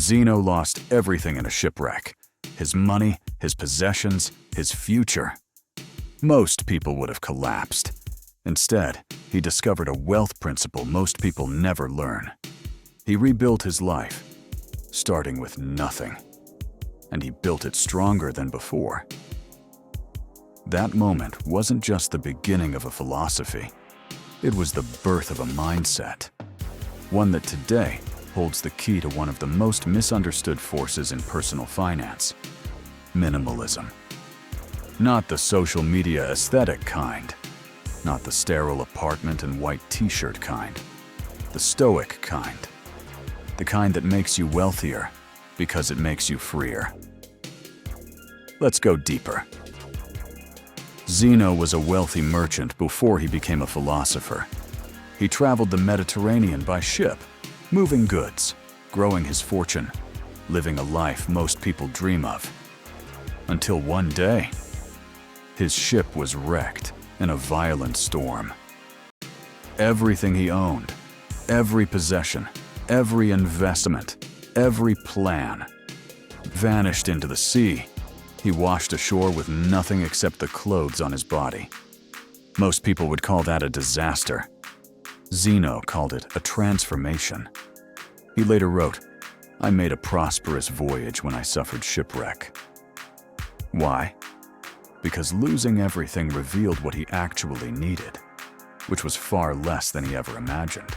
Zeno lost everything in a shipwreck. His money, his possessions, his future. Most people would have collapsed. Instead, he discovered a wealth principle most people never learn. He rebuilt his life, starting with nothing. And he built it stronger than before. That moment wasn't just the beginning of a philosophy. It was the birth of a mindset. One that today holds the key to one of the most misunderstood forces in personal finance: minimalism. Not the social media aesthetic kind. Not the sterile apartment and white t-shirt kind. The Stoic kind. The kind that makes you wealthier because it makes you freer. Let's go deeper. Zeno was a wealthy merchant before he became a philosopher. He traveled the Mediterranean by ship, moving goods, growing his fortune, living a life most people dream of. Until one day, his ship was wrecked in a violent storm. Everything he owned, every possession, every investment, every plan, vanished into the sea. He washed ashore with nothing except the clothes on his body. Most people would call that a disaster. Zeno called it a transformation. He later wrote, "I made a prosperous voyage when I suffered shipwreck." Why? Because losing everything revealed what he actually needed, which was far less than he ever imagined.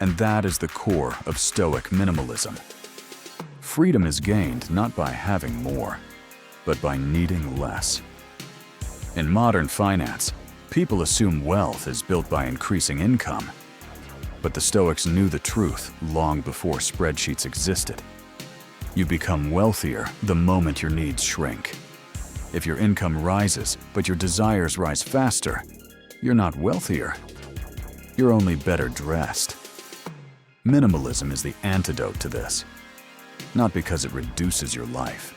And that is the core of Stoic minimalism. Freedom is gained not by having more, but by needing less. In modern finance, people assume wealth is built by increasing income. But the Stoics knew the truth long before spreadsheets existed. You become wealthier the moment your needs shrink. If your income rises, but your desires rise faster, you're not wealthier. You're only better dressed. Minimalism is the antidote to this. Not because it reduces your life,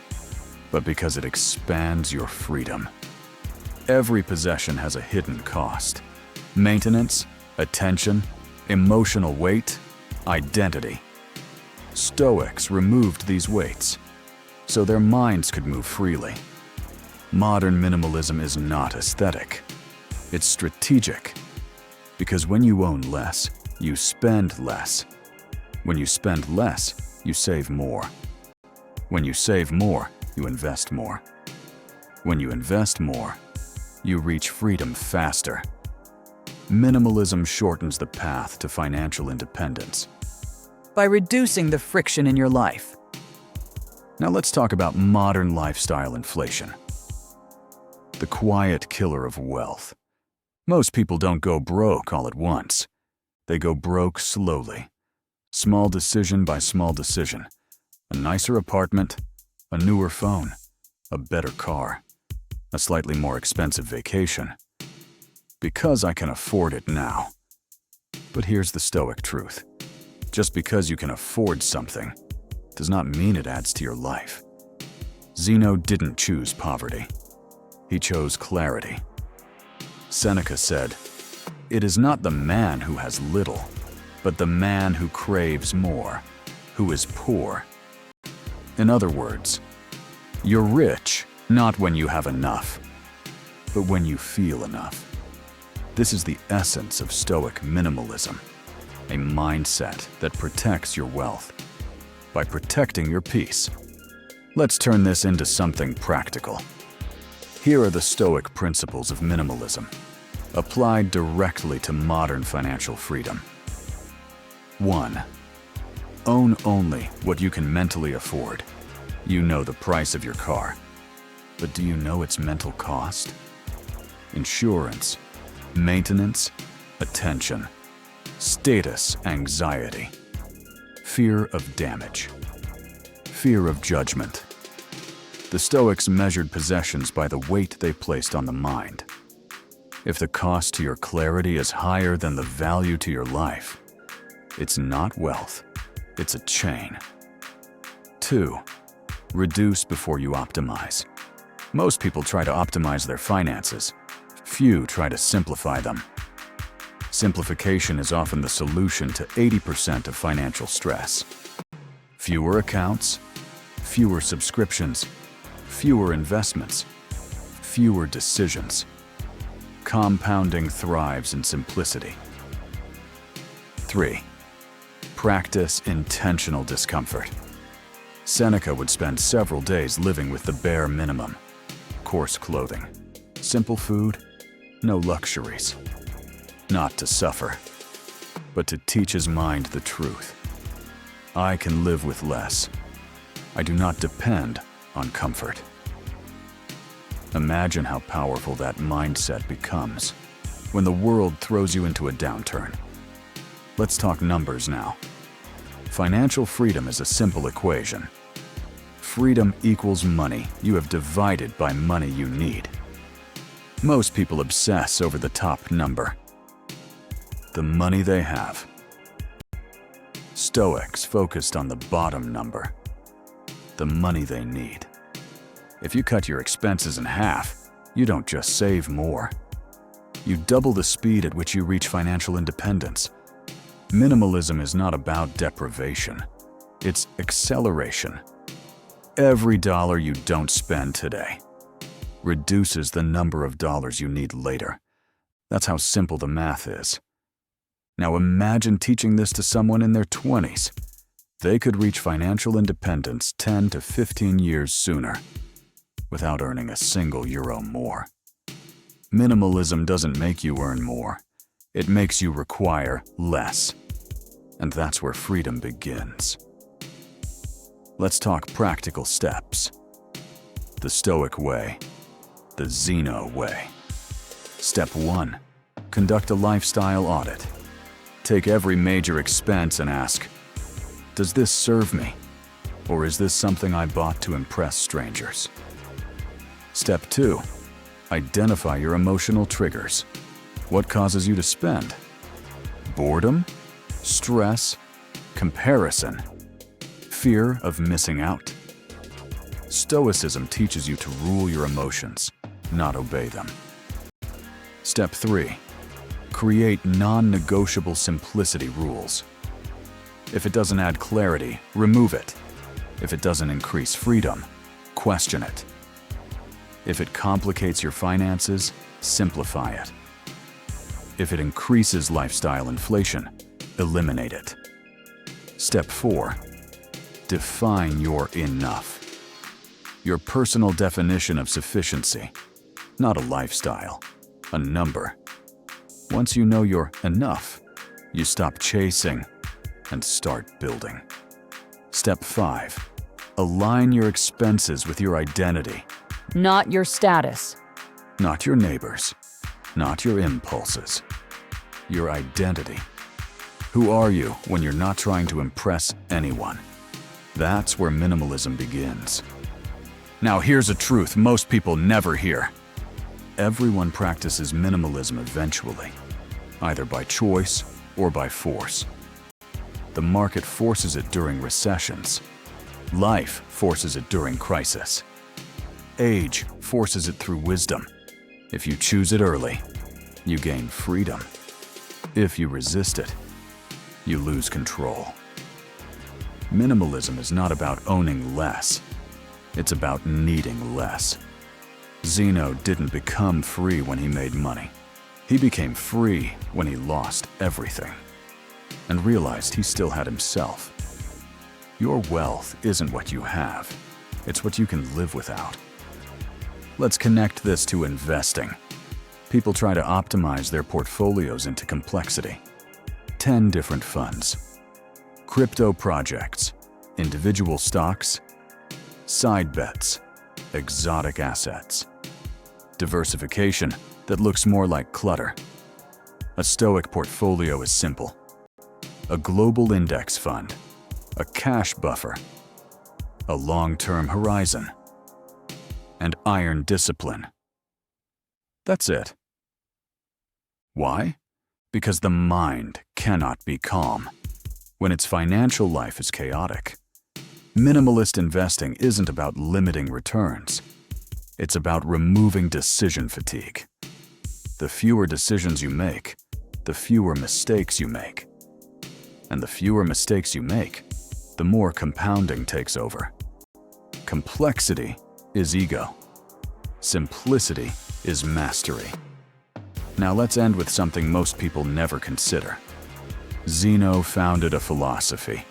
but because it expands your freedom. Every possession has a hidden cost: maintenance, attention, emotional weight, identity. Stoics removed these weights, so their minds could move freely. Modern minimalism is not aesthetic. It's strategic. Because when you own less, you spend less. When you spend less, you save more. When you save more, you invest more. When you invest more, you reach freedom faster. Minimalism shortens the path to financial independence by reducing the friction in your life. Now let's talk about modern lifestyle inflation. The quiet killer of wealth. Most people don't go broke all at once. They go broke slowly. Small decision by small decision. A nicer apartment, a newer phone, a better car, a slightly more expensive vacation. Because I can afford it now. But here's the Stoic truth. Just because you can afford something does not mean it adds to your life. Zeno didn't choose poverty. He chose clarity. Seneca said, "It is not the man who has little, but the man who craves more, who is poor." In other words, you're rich not when you have enough, but when you feel enough. This is the essence of Stoic minimalism, a mindset that protects your wealth by protecting your peace. Let's turn this into something practical. Here are the Stoic principles of minimalism, applied directly to modern financial freedom. 1. Own only what you can mentally afford. You know the price of your car, but do you know its mental cost? Insurance, maintenance, attention, status anxiety, fear of damage, fear of judgment. The Stoics measured possessions by the weight they placed on the mind. If the cost to your clarity is higher than the value to your life, it's not wealth, it's a chain. 2. Reduce before you optimize. Most people try to optimize their finances. Few try to simplify them. Simplification is often the solution to 80% of financial stress. Fewer accounts, fewer subscriptions, fewer investments, fewer decisions. Compounding thrives in simplicity. 3. Practice intentional discomfort. Seneca would spend several days living with the bare minimum. Coarse clothing, simple food, no luxuries. Not to suffer, but to teach his mind the truth. I can live with less. I do not depend on comfort. Imagine how powerful that mindset becomes when the world throws you into a downturn. Let's talk numbers now. Financial freedom is a simple equation. Freedom equals money you have divided by money you need. Most people obsess over the top number, the money they have. Stoics focused on the bottom number, the money they need. If you cut your expenses in half, you don't just save more. You double the speed at which you reach financial independence. Minimalism is not about deprivation. It's acceleration. Every dollar you don't spend today reduces the number of dollars you need later. That's how simple the math is. Now imagine teaching this to someone in their 20s. They could reach financial independence 10 to 15 years sooner without earning a single euro more. Minimalism doesn't make you earn more. It makes you require less. And that's where freedom begins. Let's talk practical steps. The Stoic way, the Zeno way. Step 1. Conduct a lifestyle audit. Take every major expense and ask, does this serve me? Or is this something I bought to impress strangers? Step 2. Identify your emotional triggers. What causes you to spend? Boredom? Stress? Comparison? Fear of missing out? Stoicism teaches you to rule your emotions, not obey them. Step 3. Create non-negotiable simplicity rules. If it doesn't add clarity, remove it. If it doesn't increase freedom, question it. If it complicates your finances, simplify it. If it increases lifestyle inflation, eliminate it. Step 4. Define your enough. Your personal definition of sufficiency, not a lifestyle, a number. Once you know you're enough, you stop chasing and start building. Step 5. Align your expenses with your identity. Not your status. Not your neighbors, not your impulses. Your identity. Who are you when you're not trying to impress anyone? That's where minimalism begins. Now here's a truth most people never hear. Everyone practices minimalism eventually, either by choice or by force. The market forces it during recessions. Life forces it during crisis. Age forces it through wisdom. If you choose it early, you gain freedom. If you resist it, you lose control. Minimalism is not about owning less. It's about needing less. Zeno didn't become free when he made money. He became free when he lost everything and realized he still had himself. Your wealth isn't what you have. It's what you can live without. Let's connect this to investing. People try to optimize their portfolios into complexity. 10 different funds. Crypto projects, individual stocks, side bets, exotic assets. Diversification that looks more like clutter. A Stoic portfolio is simple. A global index fund, a cash buffer, a long-term horizon, and iron discipline. That's it. Why? Because the mind cannot be calm when its financial life is chaotic. Minimalist investing isn't about limiting returns. It's about removing decision fatigue. The fewer decisions you make, the fewer mistakes you make. And the fewer mistakes you make, the more compounding takes over. Complexity is ego. Simplicity is mastery. Now let's end with something most people never consider. Zeno founded a philosophy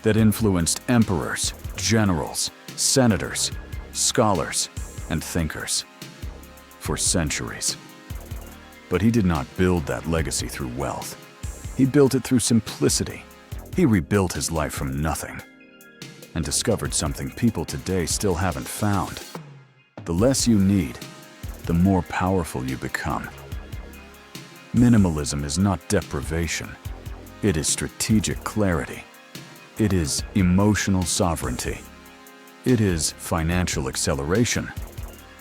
that influenced emperors, generals, senators, scholars, and thinkers for centuries. But he did not build that legacy through wealth. He built it through simplicity. He rebuilt his life from nothing and discovered something people today still haven't found. The less you need, the more powerful you become. Minimalism is not deprivation. It is strategic clarity. It is emotional sovereignty. It is financial acceleration.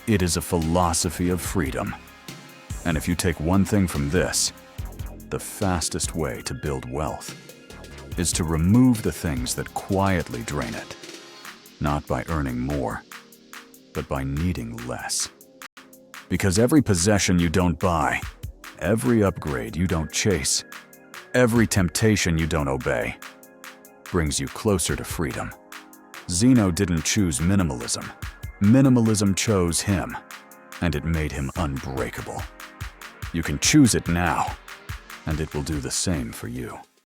It is a philosophy of freedom. And if you take one thing from this, the fastest way to build wealth is to remove the things that quietly drain it, not by earning more, but by needing less. Because every possession you don't buy, every upgrade you don't chase, every temptation you don't obey, brings you closer to freedom. Zeno didn't choose minimalism. Minimalism chose him, and it made him unbreakable. You can choose it now, and it will do the same for you.